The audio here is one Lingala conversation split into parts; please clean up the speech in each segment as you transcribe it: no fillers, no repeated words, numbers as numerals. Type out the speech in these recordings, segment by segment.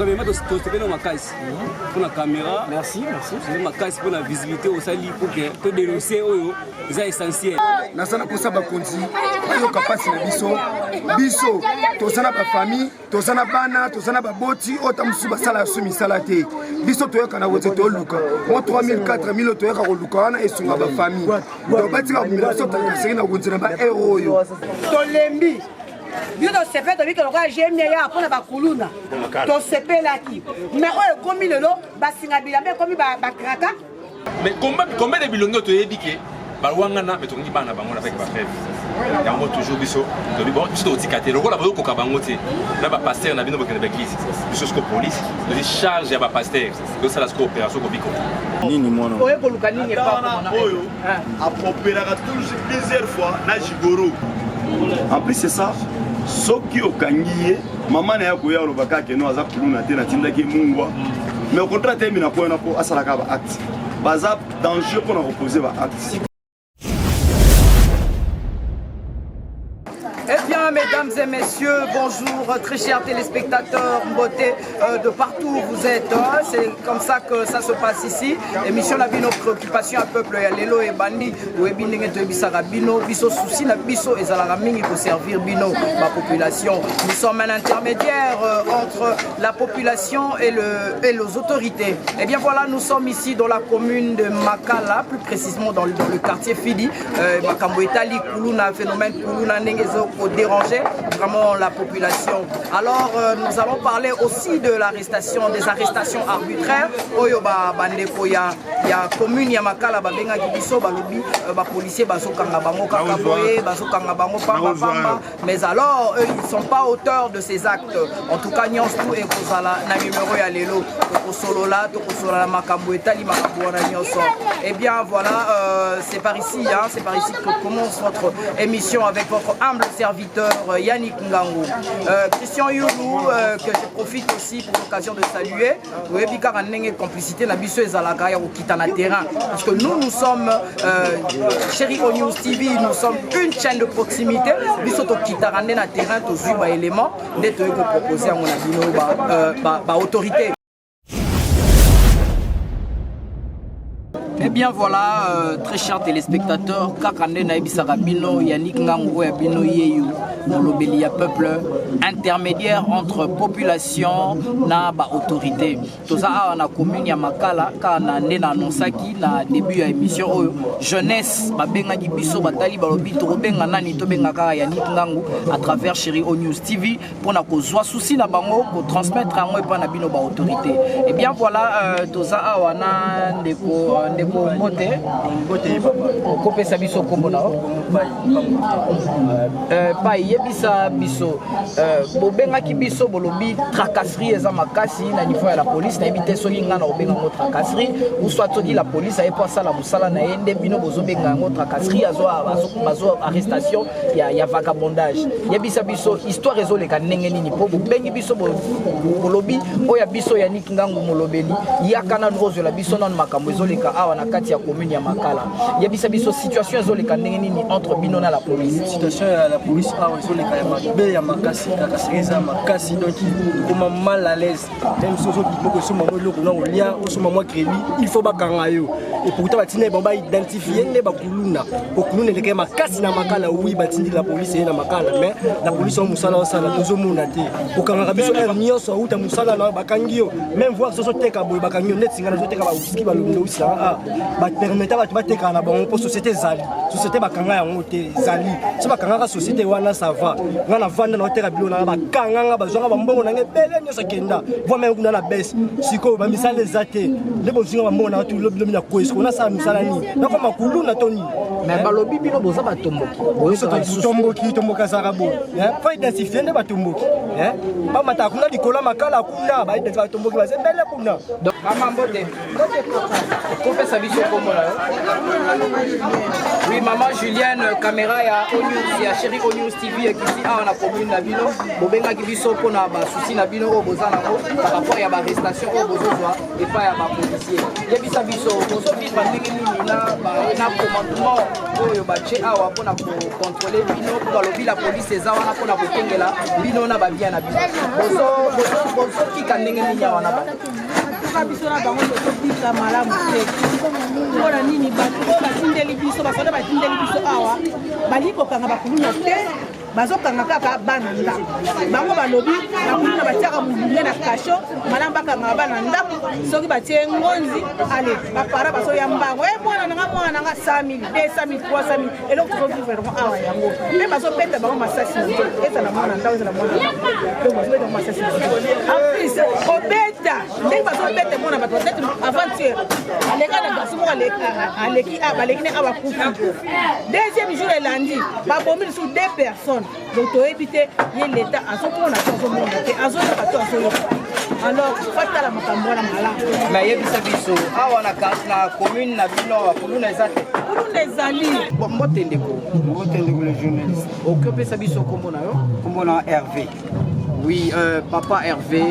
Premièrement, tu as ma caisse pour la caméra. Merci, merci. Tu ma caisse pour la visibilité au sali pour que tu dénoncer, c'est essentiel. Nasana pour ça, bakonzi. Ayo kapasi na biso. Biso, tozana ba famille, tozana bana, tozana ba boti, otamusu ba sala sumi salate. Biso toyoka na wote to luka. Mo 3000 4000 toyoka ko luka wana esunga ba famille. Donc batika kumira so takasiri na wonzina ba héros yo. Tolembi. Biso to sepe to biko loka jemia ya pona ba kuluna. To sepe laki. Mais o komi lelo basinga bilamba komi ba kraka. Mais combien de bilongo to yebike? Balwangana mais tongi bana bango avec ba frère. Yango toujours biso to bi bon biso to tikate lokola bazo koka bango te. Na ba pasteur na bino bokene bekisi. Biso sko police, de charge ya ba pasteur. Do sala sko opération ko biko. Nini mwana? Oye ko luka nini pa ko oyo. Apopelaka toujours plusieurs fois na jigoro. En plus c'est ça. Soki okangiye mama na yako ya lobaka ke no aza kuluna te na tindaki mungwa. Mais au contraire termine na ko na ko asalaka ba acte. Baza danger pour reposer ba acte. Eh bien, mesdames et messieurs, bonjour, très chers téléspectateurs, beauté de partout où vous êtes. C'est comme ça que ça se passe ici. Émission la nos préoccupations à peuple Lelo et Bandi, ou Ebinenge de Bisarabino, Biso souci na Biso et Zalaraming pour servir Bino, ma population. Nous sommes un intermédiaire entre la population et les autorités. Eh bien voilà, nous sommes ici dans la commune de Makala, plus précisément dans le quartier Fidi, Makambo Etali, Koulouna, phénomène Koulouna Nengezo. Déranger vraiment la population. Alors nous allons parler aussi de l'arrestation, des arrestations arbitraires. Oyoba bandeko ya commune ya Makala ba benga kibiso ba lobi ba policier ba sokanga bango kakaboye ba sokanga bango pamba. Mais alors eux ils sont pas auteurs de ces actes. En tout cas nyons tout et kozala na numéro ya lelo to solola makambo etali makambo na nyonso. Et bien voilà c'est par ici que commence votre émission avec votre humble serviteur Yannick Ngangou. Christian Youlou, que je profite aussi pour l'occasion de saluer. Oui, car on a une complicité na biso ezalaka ya okitana terrain. Parce que nous sommes Chéri O News TV, nous sommes une chaîne de proximité. Biso to kitana na terrain to zuba élément d'être proposé à mon abino autorité. Eh bien voilà, très chers téléspectateurs, Kakande Naibisara Bino, Yannick Ngangou et Bino Yeyu, Molobelia peuple intermédiaire entre population et autorité. Tout ça, on a commune ya Makala, quand on a annoncé na début de l'émission, jeunesse, Babenga Gibiso, Batali Balobi, Tobenga Nani, Tobenga Yannick Ngangou, à travers Chéri O News TV, pour na kozwa souci na bango, pour transmettre à moi et Bino autorité. Eh bien voilà, tout ça, on a des Moté, Kopé Sabiso Komona, pas Yebisa Biso, Bobenga Kibiso, Bolobi, tracasserie et Zamakasi, na niveau de la police, na évité Solinga na Obenga tracasserie, ou soit dit la police, a pas ça la Moussala na Ende, Bino Bozobenga tracasserie, azo arrestation, il y a vagabondage. Yebisa Biso, histoire résole ka Nengeni, pour Bengi Biso Bolobi, Oya Biso Yannick Ngangou Molobeli, Yakana Rose la Biso non Makambo Zoleka na kati ya commune ya Makala. Yebisa biso situation ezoleka ndenge nini entre bino na la police. Situation ya la police ezoleka ya mabe ya makasi kakasiriza makasi donc comme mal à l'aise. Même soso biko so mamo loko na olia so mamo crédit il faut bakanga yo. Et pourtant batina ba identifier ne bakuluna. Okuluna ndeke makasi na Makala oui batindi la police na Makala mais la police on musala osala tozo mona te. Okanga biso er nyonso uta musala na bakangio même voir soso teka boy bakangio net singa zo teka ba uski ba lundo usala permettre à la techana pour société zali société bakanga ya ngote zali so bakanga société wana ça va ngana vanda na hôtel bilo na bakanga bazonga bambongo na ngebele nyoso kenda voit même kuna na baisse siko ba misale zate le bozinga bambongo na tout lo bilo na koisko na sa misala ni na kwa makulu na toni mais balobi bino boza batomboki tomboka zarabo faut identifier ne batomboki ba mata kuna likola Makala kuna ba identifier batomboki bazembele kuna. Maman Bote. Comment ça vit comme là? Oui, maman Julienne, caméra ya Onius, ya chérie Onius TV qui ici on a commune na bino. Bobenga ki biso pona ba souci na bino o bozana ko par rapport ya ba arrestation o bozozwa et pas ya ba policier. Yebisa biso bozo vivre ndenge nini na commandement oyo ba che awa pona ko contrôler bino ko balobi la police eza wana pona ko tengela bino na ba bien na bino. Bozo kika ndenge nini ya wana ba. biso na bango tokobika malamu te mpona nini bato oyo batindeli biso basoda batindeli biso awa bali kokanga bakuluna te bazokanga kaka bana ndako bango balobi bakuluna batiaka molunge na kasho malamu bakanga bana ndako soki batie ngonzi ale bapara basoya mbango mwana nanga 100 000 200 000 300 000 eloko tozovivre awa yango mpe bazopeta bango masasi na nzoto ezala mwana ndako ezala mwana donc bazobeta bango masasi na nzoto en plus obeta ndenge bazobeta mwana bato peut-être avant-hier aleka na garçon moko baleki ne awa kufi deuxième jour elandi babomi lisusu 2 personnes donc toyebi te ye l'état azomona te azomona te azoyoka to azoyoka alors fatala makambo wana malamu mais yebisa biso awa na commune na bino kuluna eza te kuluna ezali mbote ndeko le journaliste okopesa biso kombo na yo kombo na Hervé. Oui, papa Hervé,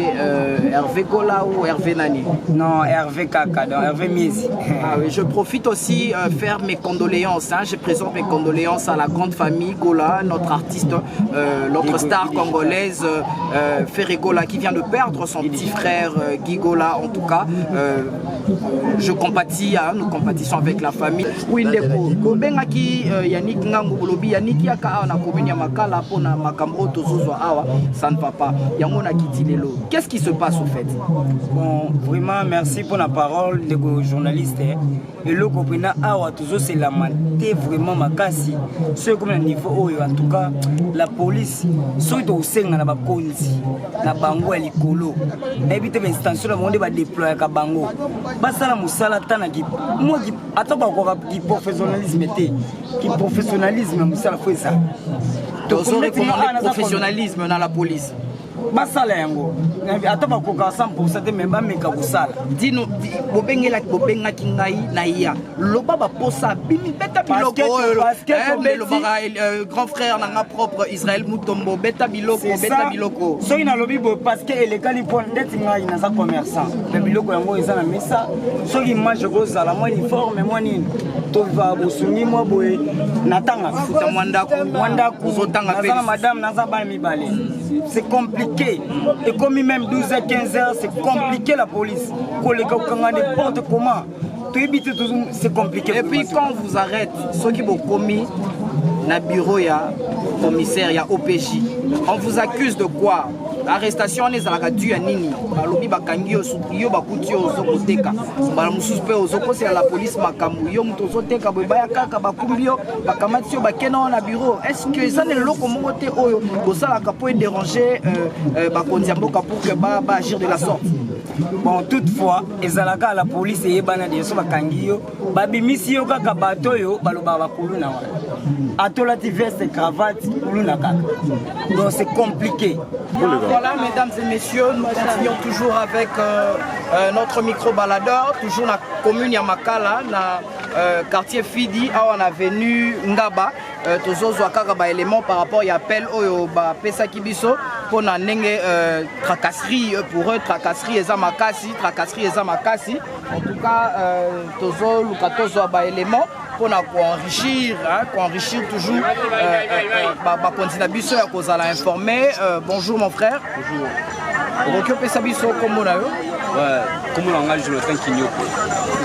Hervé Gola ou Hervé Nani? Non, Hervé Kaka, donc Hervé Mizi. Ah oui, je profite aussi faire mes condoléances. Hein. Je présente mes condoléances à la grande famille Gola, notre artiste, notre star congolaise Ferré Gola qui vient de perdre son petit frère Guy Gola. En tout cas, je compatis, hein, nous compatissons avec la famille. Oui, ndeko, Kobengaki Yannick Ngango Bolobi, Yannick Yaka na commune Makala pour na makambo tozozo awa, ça ne va pas. Qu'est-ce qui se passe au fait? Bon, vraiment merci pour la parole des journalistes. Et le copina awa toujours c'est la manté vraiment makasi. Ce comme le niveau en tout cas la police surtout au sein na ba konzi na bango ya likolo. Éviter les stations monde va déployer ka bango. Basala musala tana ki moi qui ataba ko ki professionnalisme té. Qui professionnalisme musala faut ça. Donc on recommande le professionnalisme dans la police. Basala yango ataba ko ka 100% te même ba meka kusala dino bobengela bobenga kingai na iya loba ba posa bimi beta biloko le grand frère nanga propre Israël Mutombo beta biloko so ina lobi bo parce que elekali pon ndeti ngai na za commerçant mais biloko yango eza na mesa so image ko zala moi uniforme moi nini to va bosungi moi boye natanga futa mwanda kuzotanga pe madame naza ba mibale c'est compliqué et comme même 12h 15h c'est compliqué la police n'importe comment c'est compliqué et puis quand on vous arrête ceux qui vont commis na bureau ya commissaire ya OPJ on vous accuse de quoi? Arrestation on est à la due à nini balobi bakangi yo yo bakuti yo zokoteka bala mususpect ozoko c'est la police makamu yo muto zoteka boy baya kaka bakumbi yo bakamati yo bakena na bureau est-ce que ça ne loko mongote oyo bosala ka pour déranger bakonzi mboka pour que ba agir de la sorte? Bon toutefois ezalaka la police yebana de so bakangi yo babimisi yo kaka bato yo baloba bakuluna wana atolati veste cravate kuluna kaka donc c'est compliqué. Voilà, mesdames et messieurs, nous continuons toujours avec notre micro-baladeur, toujours dans la commune Yamakala, dans le quartier Fidi, où on a venu Ngaba, toujours un élément par rapport à l'appel au Pesa Kibiso, pour nenge tracasserie pour eux, tracasserie et zamakasi. En tout cas, toujours un élément pour enrichir toujours ma continuation à cause de l'informer. Bonjour mon frère. Bonjour. Donc Pesa Biso comment là? Ouais, comment on engage Jonathan Kinyoko?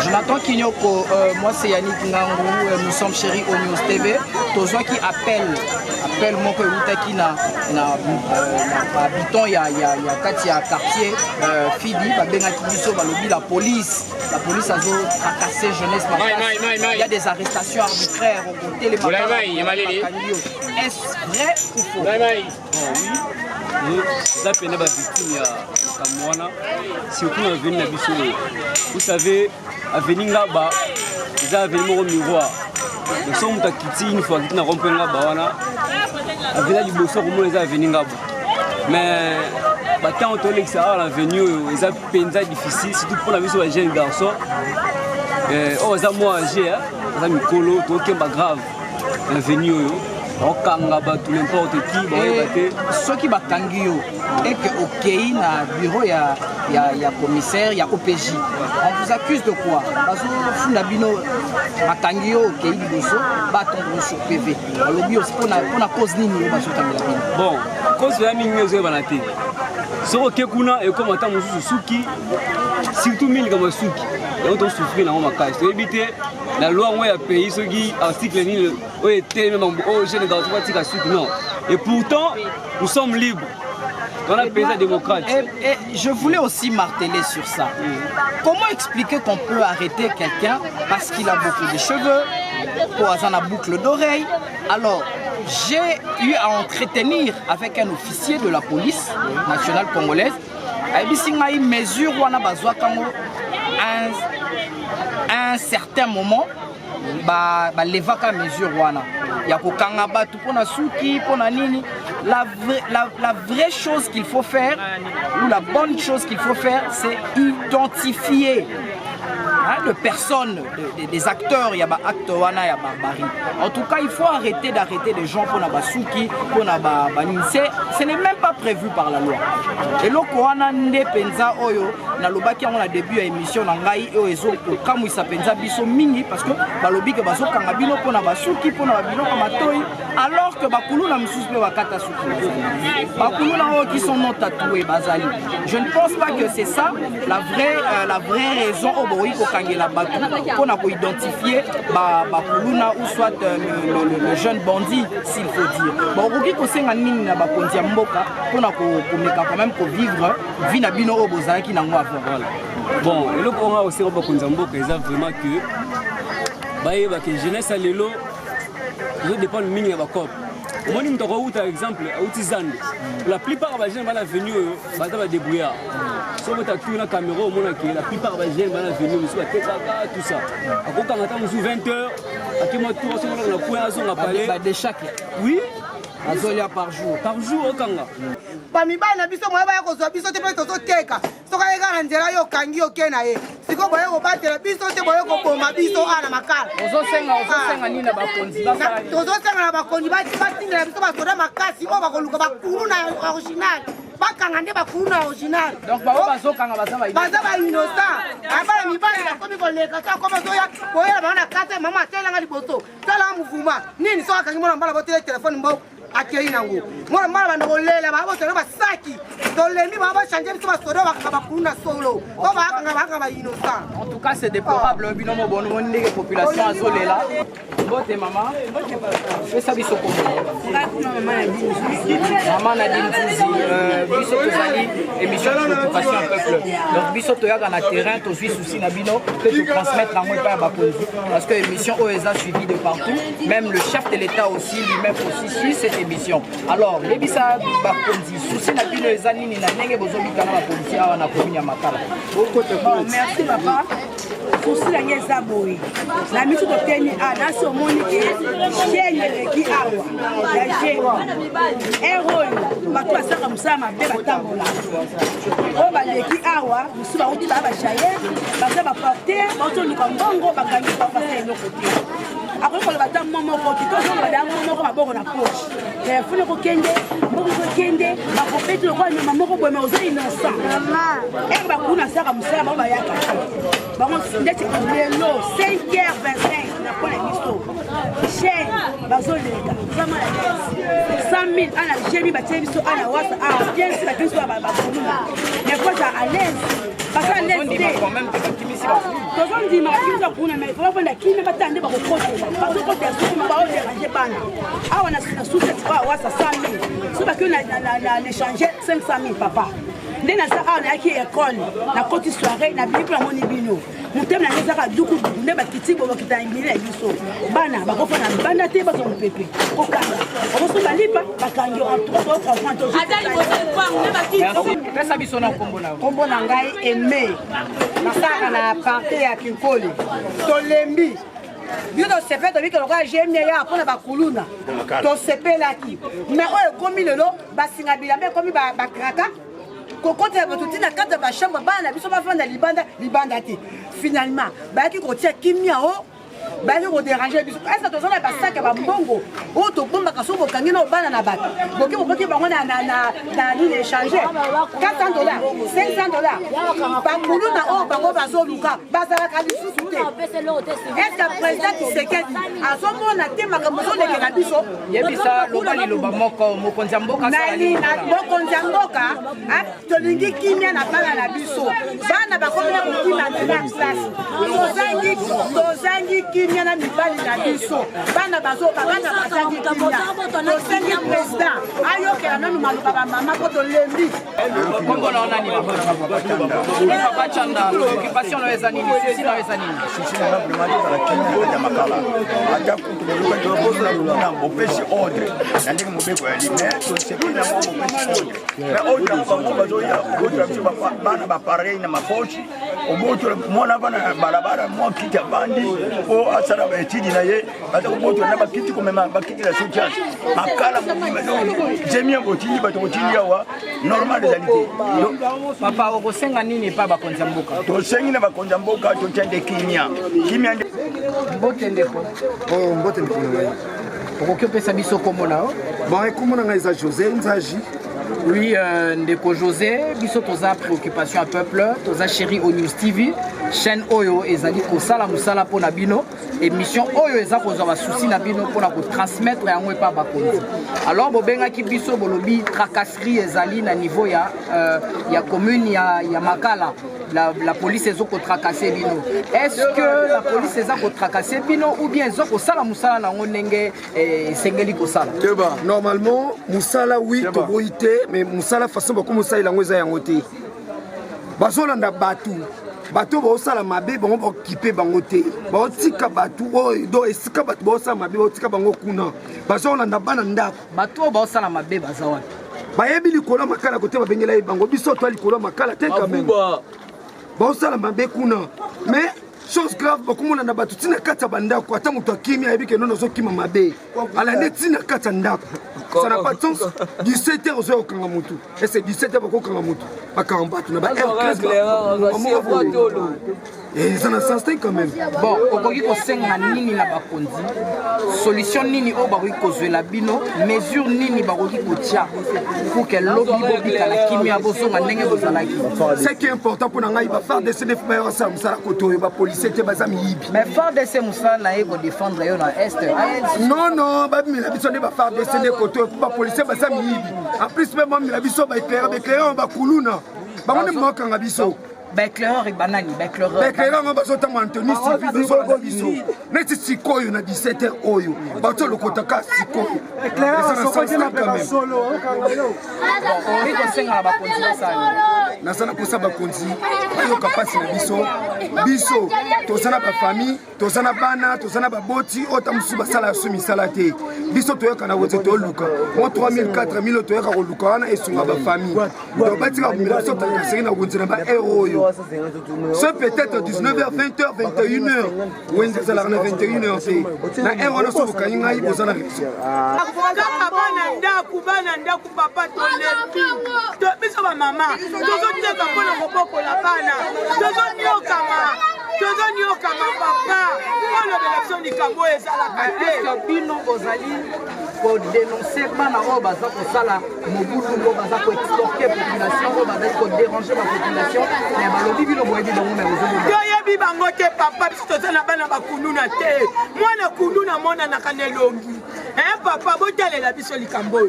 Jonathan Kinyoko, moi c'est Yannick Ngangou, nous sommes chéris au News TV. Tous ceux qui appellent mon père qui na habitant il y a quartier Fidi, la police a tracassé jeunesse. Il y a des arrestations arbitraires au côté les est-ce vrai ou faux? Oui, ça fait une victime à Kamwana. Surtout à venir à Bissou. Vous savez, à venir là-bas, ils ont venu au miroir. Nous sommes à Kiti une fois qu'ils n'ont pas là-bas. À venir du Bosso, comment ils ont venu là-bas. Mais, temps où les à l'avenir, ils ont difficile, surtout pour la vie sur les jeunes garçons. Oh, ça moi âgé, ça me colo, tout qui est grave. L'avenir, on kanga tout n'importe qui. Ceux qui bakangi yo, et que au pays na bureau il y a commissaire, il y a OPJ. On vous accuse de quoi? Parce que funda bino bakangi yo au pays liboso, batondre sur PV. Le bio c'est pour na cause nini yo baso kanga bino. Bon, cause ya mingi yo banate. Soko kekuna et comme attend mususu suki, surtout mille comme suki. Et on doit souffrir dans ma case. Tu éviter la loi où il y a pays ceux qui article ni où était même au jeune dans tout petit suki non. Et pourtant nous sommes libres. Dans la pays démocrate. Et je voulais aussi marteler sur ça. Comment expliquer qu'on peut arrêter quelqu'un parce qu'il a beaucoup de cheveux, pour avoir la boucle d'oreille? Alors, j'ai eu à entretenir avec un officier de la police nationale congolaise. Il y a une mesure où on a besoin à un certain moment, l'évacuer mesure il y a tout pour na souki pour na nini. La vraie chose qu'il faut faire, ou la bonne chose qu'il faut faire, c'est identifier de personnes, des acteurs, il y a des acteurs, il y a barbarie. En tout cas, il faut arrêter d'arrêter des gens pour na basuki, pour na ce n'est même pas prévu par la loi. Et le Koana nde penza oyo na lobaki on a début à émission na ngai oyo ezo comme il s'appelle biso mingi parce que balobi ke bazo kanga bino pour na basuki pour na bino comme toy alors que bakulu na mususu pe bakata suki. Bakulu na oyo qui sont non tatoués bazali. Je ne pense pas que c'est ça la vraie raison au boyi ko kangela batu pour na ko identifier bakuluna ou soit le jeune bandit s'il faut dire. Bon oki ko senga nini na bakonzi ya mboka pour na ko meka quand même ko vivre vie na bino o bozaki na ngwa voilà. Bon et le point aussi au bakonzi ya mboka ils vraiment que baye que jeunesse à lelo ils dépendent mini ya bakop. Moi je me rends par exemple à Outizande. La plupart des jeunes vont venir ba débrouillard. Si on a une caméra au monde la plupart des jeunes vont venir tout ça. Quand on attend 20h, à qui moi tout sur le point à son appareil de chaque oui azolia par jour au Kanga. Parmi bana biso moya ba ko zo biso te pe to teka. Soka ega nzela yo kangi okena ye. Siko boye ko batela biso te boye ko boma biso ana makala. Ozo senga nini na bakonzi basa. Ozo senga na bakonzi ba tinga biso ba soda makasi o ba ko luka ba kuru na original. Bakanga nde bakuru na original. Donc bazo kanga baza ba innocent. Abala mibali na komi ko leka ka ko bazo ya boye ba na kata mama tela nga liboso. Tala muvuma. Nini soka kangi mona mbala bote téléphone mbo. Akei nango mwana mala banda kolela babo tolo basaki tolembi baba changer biso basoda bakuna solo o bakanga ba innocent. En tout cas c'est déplorable binomo bono ndenge population azolela bote mama fais ça biso ko mama na dinzuzi biso tozali émission de préoccupation peuple donc biso toyaka na terrain tozwi souci na bino que tu transmettre en moi pas bakonzi parce que émission OESA suivi de partout même le chef de l'état aussi lui-même aussi suit cette émission. Alors, les bisa bakonzi souci na bino ezali ni na ndenge bozobika na bakonzi awa na commune ya Makala. Bon, merci papa. Souci la ngeza boy. La mitu to teni ana so monike chienye ki awa. Ya je. Eroi, bato asaka musama be batambola. O ba leki awa, musu ba uti ba chaye, ba porter, ba to luka mbongo ba kangi ba passer le côté. Après pour le bâtiment maman pour tout ça on va dar maman comme bord na poche téléphone ko kende boko ko kende ba ko peto ko ni maman ko boema ozo innocent maman e ba kuna saka musala ba ya ka ba mo ndeti lelo 5h25 na kwa misto chez bazolega kama 100,000 ana jemi ba tebiso ana wasa a bien sûr la question ba kuna mais quoi ça à l'aise parce que l'aise quand même que kimisi ba tozo ndima kimisa kuna mais faut pas kimisa batande ba ko parce que quand tu as pas déranger bana ah on a sous cette fois ouais ça 100,000 c'est parce que on a échangé 500,000 papa ndé na ça on a qui école na côté soirée na bien pour moni bino mutem na nzaka duku ndé ba kiti bo kita ingile na biso bana ba ko fana banda te ba so pepe ko kanga on se balipa ba kangi en 3 francs to atali ko pa ndé ba kiti pesa biso na kombo na ngai aimé na saka na partie ya Kinkoli tolembi Bio to sepe to biko loka jemne ya pona bakuluna to sepe laki mais oyo komi lelo basinga bilambe komi ba kraka kokota bato tina kata ba chambre bana biso ba fanda libanda te finalement ba ki kotia kimia o ba ki ko déranger biso est-ce que tozona ba sac ba mbongo o to bomba kaso bo kangina bana na bato boki boki bango na ni échanger $400 $500 ba kulu na o bango bazo luka bazala ka lisusu te est-ce que président Tshisekedi azomona te makambo zoleke na biso yebisa lobali loba moko mokonzi mboka nali na mokonzi mboka tolingi kimia na bana na biso bana bakomela kokima na place tozangi kimia na mibali na biso bana bazangi kimia tosengi président ayokela nanu maloba bamama po tolembi kombo na onani papa chanda occupation na eza nini sisi na eza nini sisi na vraiment la kimia ya makala aja kutumeluka ndio bosa na bopeshi ordre na ndenge mobeko ya lime to sepina mo bopeshi ordre mais ordre kwa ngomba zo ya ordre msiba bana ba pareil na mapochi omoto mona bana barabara mo kiti bandi o asara ba etidi na ye bata omoto na ba kiti komema ba kiti la soutien makala mo jemia botini bato botini yawa normal des alités papa okosenga nini pa bakonza mboka to sengi na bakonza mboka to tende kimia mbote ndeko oh mbote ndeko okoki opesa biso kombo na yo bon kombo na ngai eza José Nzaji. Oui, ndeko José, biso toza préoccupation à peuple, toza chéri au News TV, chaîne Oyo ezali kosala musala pona bino, émission Oyo eza kozwa ba souci na bino pona ko transmettre yango epa bakonzi. Alors bobenga ki biso bolobi tracasserie ezali na niveau ya commune ya Makala. La police est ko tracasser bino. Est-ce que la police est ko tracasser bino ou bien zoko sala musala na ngonenge sengeli ko sala? Normalement musala oui to boité mais musala façon beaucoup musala ilango eza yango te. Bazolanda batu ba sala mabe bango ba kipe bango te. Ba tika batu do esika batu ba sala mabe ba tika bango kuna. Bazolanda bana ndako. Batu ba sala mabe bazawa. Ba yebi likolo makala kote ba bengela bango biso to likolo makala te quand même. Baosala mabe kuna mais chose grave bakomona na bato tina kata bandako ata moto akimi ayebi ke nono azokima mabe alande tina kata ndako ça n'a pas de sens 17h ozoya kokanga motu et c'est 17h bakokanga motu bakanga bato na ba R15 et ça n'a sens quand même bon okoki kosenga nini na bakonzi solution nini o bakoki kozwela bino mesure nini bakoki kotia pour que lobi bobika la kimia bozonga ndenge bozalaki ce qui est important pour ngai ba faire décider ba yosala musala koto ba policier te baza miyibi mais faire décider musala na ye ko défendre yo na est non ba mi la biso ne ba faire décider koto ba policier baza miyibi en plus même mi la biso ba éclairer ba kuluna ba ngone mokanga biso Becleur et banani, Becleur. Becleur, on va sauter en tenue civile sur la biso. Mais si Sikoyo na 17h oyo, bato le kotaka Sikoyo. Becleur, ça n'a pas été quand même. On est conscient à la bakonzi ça. Nasana pour ça bakonzi, bayo kapasi na biso, tozana ba famille, tozana bana, tozana ba boti, otamsu basala sumi salate. Biso toyoka na wote to luka. Mo 3000 4000 toyoka ko luka wana esunga ba famille. Do batika ba so ta kasiri na wonzina ba euro. Ce peut-être 19h, 20h, 21h. Ou est-ce que ça 21h? Na on a sauvé quand il y a besoin de réaction. Pour dénoncer bana o baza ko sala mobutu ngo baza ko extorquer population ngo baza ko déranger la population mais balobi bino boyebi bango na réseau yo yebi bango te papa biso tozana bana bakununa te mwana kununa mona na kanelongi papa botalela biso likambo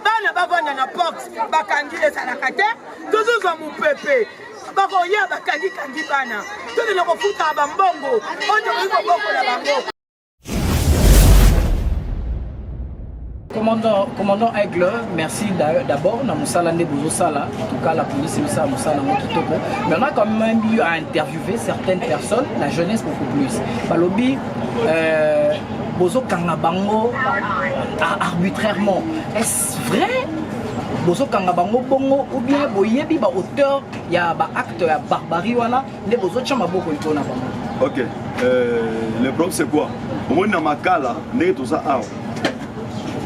bana bavanda na porte bakangi ezalaka te tozozwa mopepe bakoya bakangi bana tozela kofuta bambongo oyo kobokola bango. Commandant Aigle, merci d'abord. Dans Moussala Nebozosala, en tout cas la police est Moussala Mokitoko. Mais on a quand même eu à interviewer certaines personnes, la jeunesse beaucoup plus. Balobi, Bozo Kangabango arbitrairement. Est-ce vrai? Bozo Kangabango Bongo ou bien Boyebi, auteur, il y a un acte de barbarie, ne Bozo Chamaboko Ikona Bango. Ok, le problème c'est quoi? Au moins dans ma cas là, n'est tout ça.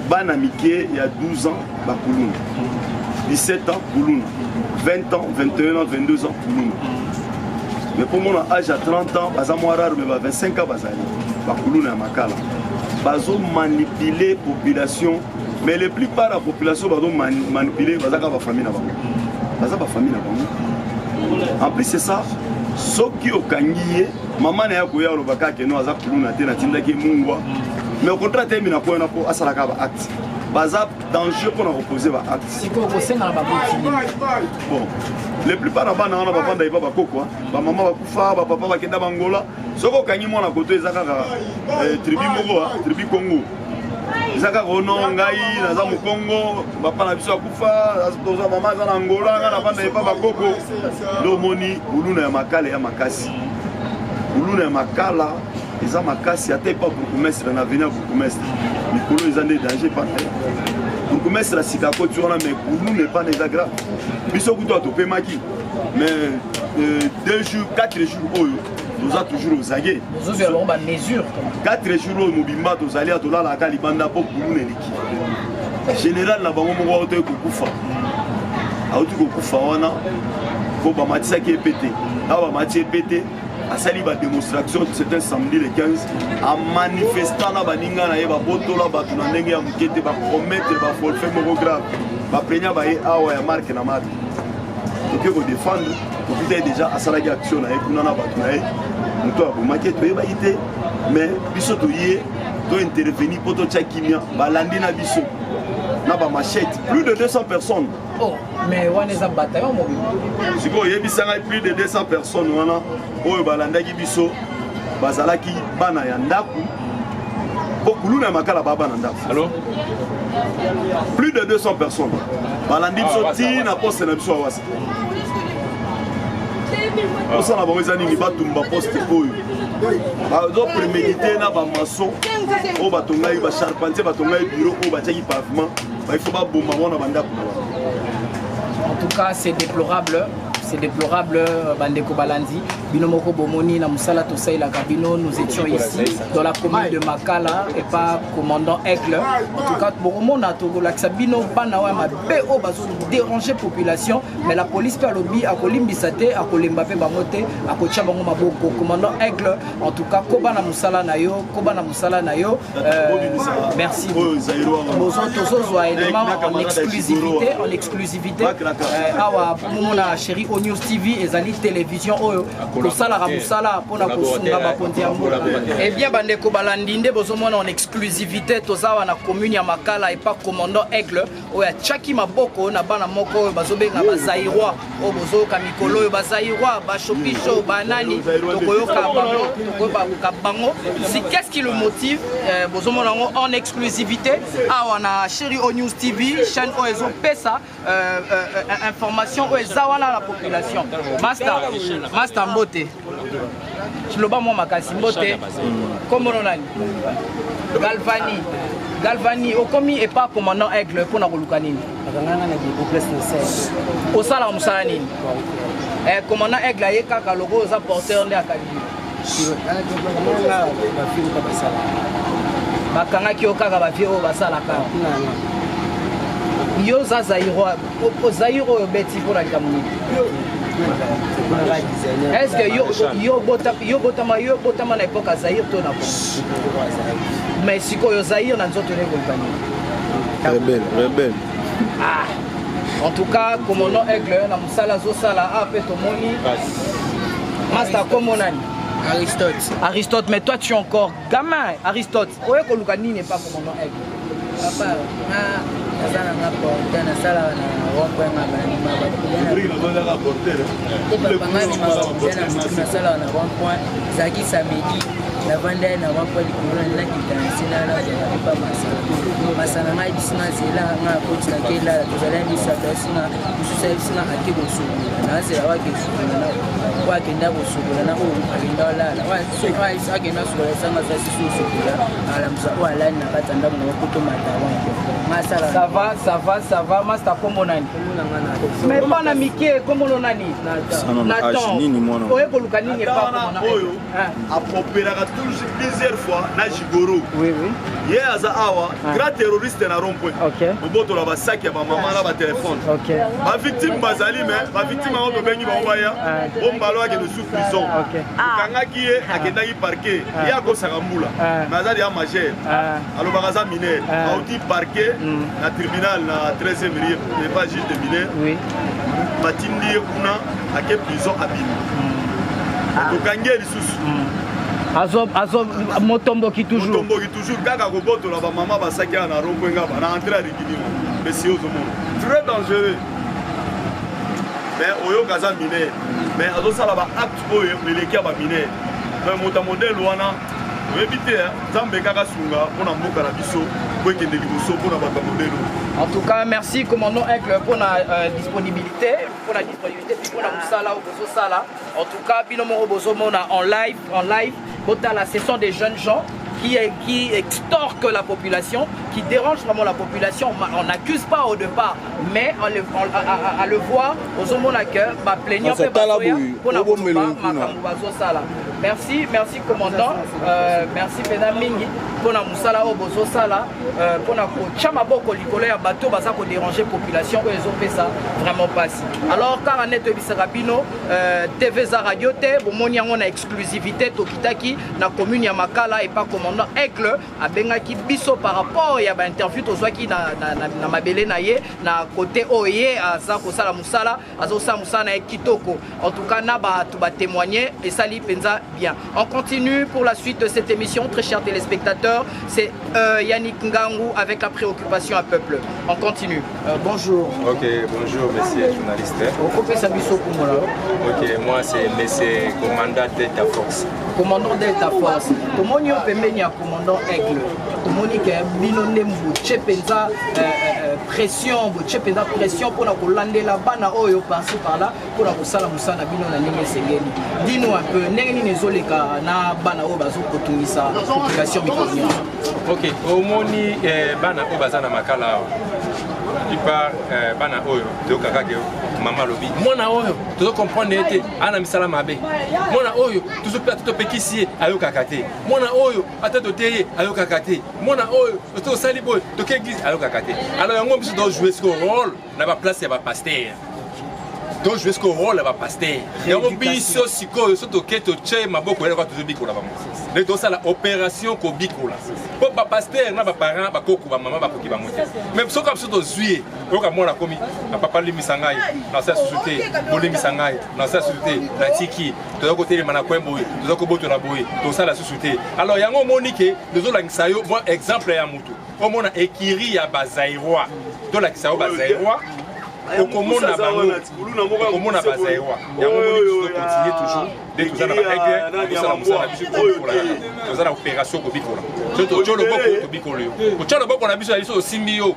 Bana Miké, il y a 12 ans, Bakulun. 17 ans, Koulouna. 20 ans, 21 ans, 22 ans, Koulouna. Mais pour mon âge à 30 ans, par exemple, mais 25 ans, Koulouna et Makala. Bazo manipuler la population, mais la plupart de la population va manipuler la famille. En plus, c'est ça. Ce qui est kangié, maman n'a pas eu le bac qui nous a Koulouna, mais au contraire, il y a un acte. Baza danger pour nous reposer l'acte. C'est quoi au sein de la bon, les plupart de bana na bavanda iba bakoko, ba mama bakufa, ba papa bakenda bangola. Soko kanyi mwana koto ezaka tribu moko, tribu Congo. Ezaka kono ngai naza mu Congo, papa na biso akufa, toza mama za na Angola, na banda iba bakoko. Do moni Koulouna ya makala ya makasi. Koulouna ya makala eza makasi ate pas pour commerce na venir pour commerce. Mikolo eza des dangers pas. Pour commerce la sikako tu on a mais Koulouna n'est pas désagréable. Biso kuto to pemaki. Mais 2 jours, 4 jours nous a toujours aux aguets. Nous avons une mesure. 4 jours nous bimba to zali atola la kalibanda pour Koulouna liki. Général na bango mo oto kukufa. Auto kukufa wana ko ba matisa ki pété. Aba matisa pété. A sali ba démonstration c'était samedi le 15 en manifestant na baninga na yeba botola batu na ndenge ya mukete ba promettre ba forfait moko grave ba prenya ba awa ya marque na mati donc ko défendre ko peut déjà à sala action na kuna na batu na muto a bomake to yeba ité mais biso to yé to intervenir poto tchakimia balandi na biso na ba machette plus de 200 personnes. Oh, mais on est en bataillon mobile. Si vous avez plus de 200 personnes, oyo balandaki biso bazalaki bana ya ndaku po Koulouna makala baba na ndaku. Allô? Plus de 200 personnes. Balandi biso ti na poste na biso awasa. Osa na bango ezani ni batumba poste oyo. Bazo préméditer na ba maçon o batongai ba charpentier batongai bureau o batiaki pavement. Il faut pas bomber na banda. En tout cas, c'est déplorable. C'est déplorable, Bandeko Balandi. Binomoko Bomoni, na Moussala Toussaï, la Cabino, nous étions ici dans la commune de Makala et pas commandant Aigle. En tout cas, Boromon a Togo, la Sabino, Banawa, ma BO, bazo déranger population, mais la police per lobby, à Kolimbisate, à Kolimbape Bamote, à Kochabango Maboko, commandant Aigle. En tout cas, Kobana Moussala Nayo, Kobana Moussala Nayo. Merci. Bozo Tozo, en exclusivité, en exclusivité. Awa, Moumona, chérie, News TV et Zali Télévision pour ça la rabusala pour la kosunga bakonti yango. Eh bien Bandeko Balandi nde bozomona en exclusivité tozawa na commune ya Makala et pas commandant Aigle oya Tchaki Maboko na bana moko bazobenga bazairwa o bozoka mikolo yo bazairwa ba shopisho banani tokoyoka bango. Si qu'est-ce qui le motive bozomona en exclusivité awa na chérie News TV chaîne oezo pesa information oezawa la population. Master Mbote. Chiloba mo makasi Mbote. Comment on a Galvani au commis et pas commandant Aigle pour na kolukanini. Au sala musalani. Commandant Aigle aye kaka logo za porteur de akali. Bakanga ki okaka ba vie o basala ka. Yo za zairo zairo beti pour la kamuni. Est-ce que yo botama na époque zairo to na mais siko yo zairo na nzoto ne volcanique. Rebelle. Ah. En tout cas, comme on a Aigle na musala zo sala a pe to moni. Master comme on a Aristote, mais toi tu es encore gamin. Aristote, oye ko lukani n'est pas comme on a Aigle. Papa, sana ngapo na sala na wako nga bani na sala na wako zaki samedi la vanda na wako likolo na international na pas masala ngai bisina zela nga ko tsakela tozala bisata sina kususabisina akiko suku na zela wake suku na wake ndabo suku na o alindola na wa sokwa isake na suku sanga za suku ala msako ala na katanda na kuto matawa ça va, Master comment nani. Mais pas na Mickey, comment on nani. Nathan. Oye kolukani n'est pas comment on a. Apopera plusieurs fois na Jigoro. Oui, oui. Hier aza awa, grand terroriste na rond-point. Ok. Boboto la basaki ya ba maman na ba téléphone. Ok. Ba victime bazali mais ba victime on to bengi ba obaya. Bombalo ake sous prison. Ok. Kanga ki ye akendaki parquet. Ya ko sakambula. Mazali ya majeur. Alors bagaza mineur. Auti parquet na tribunal na 13e rue, n'est pas juste de mineur. Oui. Batindi kuna ake prison abimi. Tokangi lisusu. Azo motomboki toujours. Motomboki toujours kaka kobotola ba mama basaki na rond-point ba na entrée à Rikini. Mais c'est aux monde. Très dangereux. Mais oyo kaza mineur. Mais azo sala ba acte oyo meleki ba mineur. Mais mota modèle wana éviter Zambé kaka sunga pona mboka na biso pour que liboso pona ba modèle. En tout cas, merci commandant Aigle pour la disponibilité, pour la Moussala au Bozo Sala. En tout cas, Binomo Bozo Mona en live, ce sont des jeunes gens qui extorquent la population, qui dérangent vraiment la population. On n'accuse pas au départ, mais à le voir, aux hommes plaignant pour la Sala. Merci commandant, merci Pena Mingi pour la Moussala au Bozo Sala, pour la Chamaboko Likolo ya bateau baza ko déranger population ils ont fait ça vraiment pas si. Alors car en est Bisarabino TV za radio te bomoni yango na exclusivité tokitaki na commune ya Makala et pas commandant Aigle abengaki biso par rapport ya ba interview tozwaki na mabele na ye na côté oye aza ko sala Moussala azo sa Moussala na kitoko. En tout cas na ba tu ba témoigner et sali penza bien. On continue pour la suite de cette émission très chers téléspectateurs, c'est Yannick Ngangou avec la préoccupation à peuple. On continue. Bonjour. Ok, bonjour monsieur journaliste. Ok, moi c'est monsieur commandant Delta Force. Commandant Delta Force. Comment on peut mener commandant Aigle? Comment on peut mener penza pression, pression pour la Hollande la bana oyo par-ci par-là pour la Moussala Moussala bino na ndenge sengeli. Dis-nous un peu ndenge ni zoleka na bana oyo bazo kotumisa population mikonia. Ok, au moni bana oyo bazana makala plupart bana oyo to kaka ke mama lobi mona oyo to comprendre ete ana misala mabe mona oyo to pekisi ayo kakate mona oyo ata to teye ayo kakate mona oyo to sali boy to ke église ayo kakate. Alors yango biso do jouer ce rôle na ba place ya ba pasteur. Donc je vais ce rôle là va pasteur. Yango biso sikoyo so to ke to che maboko ya kwa to bikola ba mo. Le to ça la opération ko bikola. Po ba pasteur na ba parents ba koko ba mama ba koki ba mote. Même so comme so to zuie o ka mona komi na papa limi sangai na sa société bolimi sangai na sa société na tiki to ko tele mana kwembo to ko boto na boye to ça la société. Alors yango monike de zo la ngisayo bon exemple ya mutu. O mona ekiri ya bazairwa. Do la kisayo bazairwa. Okomona bango okomona bazairwa yango moni continuer toujours de tout ça na Aigle ça na Moussala biso ko za na opération ko bikola so to cholo boko to bikolo yo ko cholo boko na biso biso simbi yo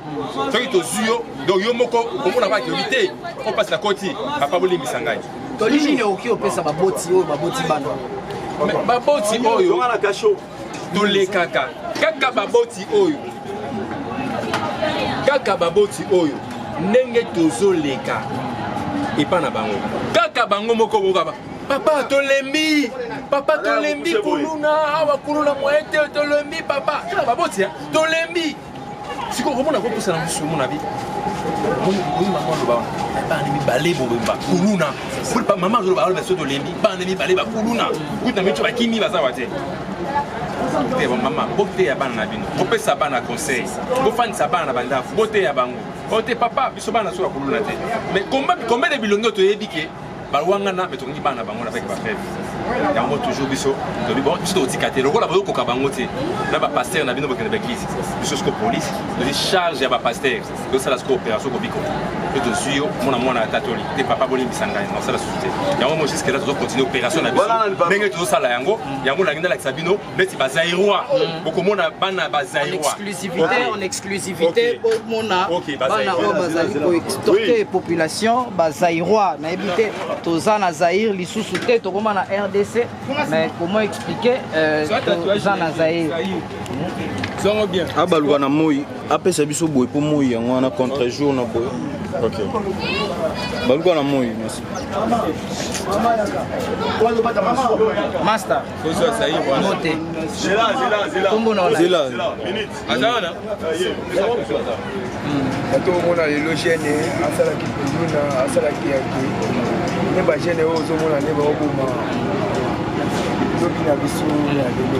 so ki to zuyo donc yo moko okomona ba kobité on passe la koti papa boli misangai to lini oki opesa baboti oyo baboti bana baboti oyo to le kaka baboti oyo kaka baboti oyo ndenge tozoleka epa na bango kaka bango moko boka papa tolembi kuluna awa kuluna moete tolembi papa tala baboti tolembi siko komona ko pusana musumu na bi oui maman lo ba bana mi bale bo bemba kuluna pour pas maman lo ba lo beso tolembi bana mi bale ba kuluna kuta micho bakimi bazawa te maman bote ya bana na bino kopesa bana conseil bofanisa bana bandafu bote ya bango bote papa biso bana sura kuluna te mais combien de bilongo to yebike balwangana mais tongi bana bango avec ba frère yango toujours biso to bon biso to tikate lokola ba koka bango te na ba pasteur na bino bokene ba église biso sko police de charge ya ba pasteur de ça la sko opération ko biko to suyo mona tatoli te papa boli bisanga na ça la société yango mo jusque là to continuer opération na biso ndenge to sala yango la ngenda la sabino beti bazairwa bokomona bana bazairwa en exclusivité pour mona bana o bazali ko extorquer population bazairwa na ebité toza na Zaïre lisusu te to koma na RDC mais comment expliquer toza na Zaïre bien abaluka na moi apesa biso boye po moi yango na contre jour na boye Ok. Baluka na moi, merci. Master. Kozo ça y est. Moté. Zela. Kombo na Zela. Minute. Azana. bato omona lelo gene asalaki kuluna asalaki yaki ne bagene oyo ozomona nde baoboma lobi na biso ya lelo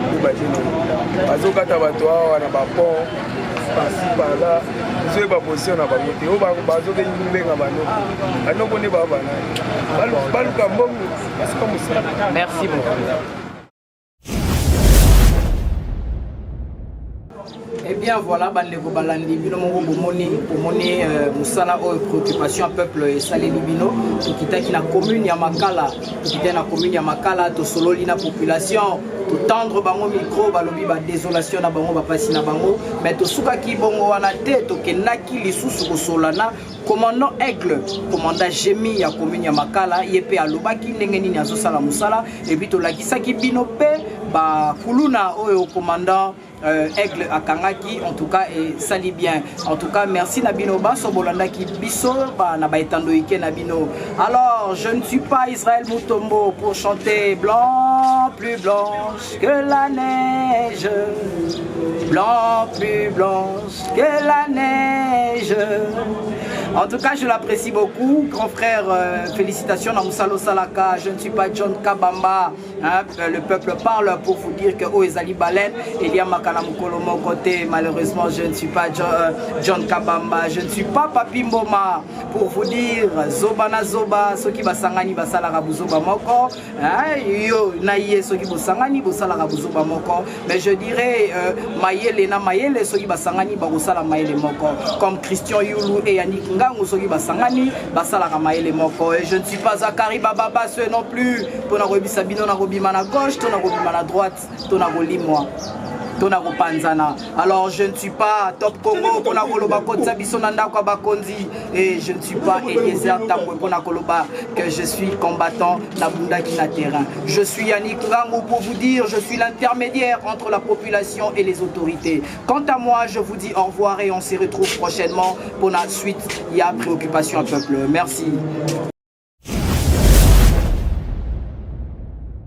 nde bagene bazokata bato awa na bapont pasi pala ezoyeba position na bango te oyo bazobenga banoko nde babanani baluka mbongo esika mosala. Merci beaucoup. Eh bien voilà, bandeko balandi bino moko bomoni musala oyo préoccupation à peuple esaleli bino tokitaki na commune ya Makala tokitaki na commune ya Makala tosololi na population totendre bango micro balobi ba désolation na bango bapasi na bango mais tosukaki bongo wana te tokendaki lisusu kosolana commandant Aigle commandant Jemi ya commune ya Makala ye pe alobaki ndenge nini azosala musala et puis tolakisaki bino pe ba kuluna oyo commandant Aigle Akangaki en tout cas et sali bien en tout cas merci Nabino Basso Bolandaki Bisso na etando ike Nabino. Alors je ne suis pas Israël Mutombo pour chanter blanc plus blanche que la neige, blanc plus blanche que la neige. En tout cas, je l'apprécie beaucoup. Grand frère, félicitations dans Moussalo Salaka. Je ne suis pas John Kabamba. Hein, le peuple parle pour vous dire que Oezali Balen, il y a Makala Mukolo mon côté. Malheureusement, je ne suis pas John Kabamba. Je ne suis pas Papi Mboma. Pour vous dire, Zoba na Zoba, ceux qui basangani basala rabuzoba moko. Yo naïe ceux qui basangani basala rabuzoba moko. Mais je dirais, Mayele na Mayele, ceux qui basangani basala Mayele moko. Comme Christian Youlou et Yannick Ngango, ceux qui basangani basala Mayele moko. Et je ne suis pas Zakari Baba ceux non plus. Pour Narobi Sabino, Narobi Mana gauche, Narobi Mana droite, Narobi moi. Alors je ne suis pas Top Congo et je ne suis pas Eliezer Tambwe que je suis combattant Nabunda qui na terrain. Je suis Yannick Ngango pour vous dire, je suis l'intermédiaire entre la population et les autorités. Quant à moi, je vous dis au revoir et on se retrouve prochainement pour la suite. Il y a préoccupation à peuple. Merci.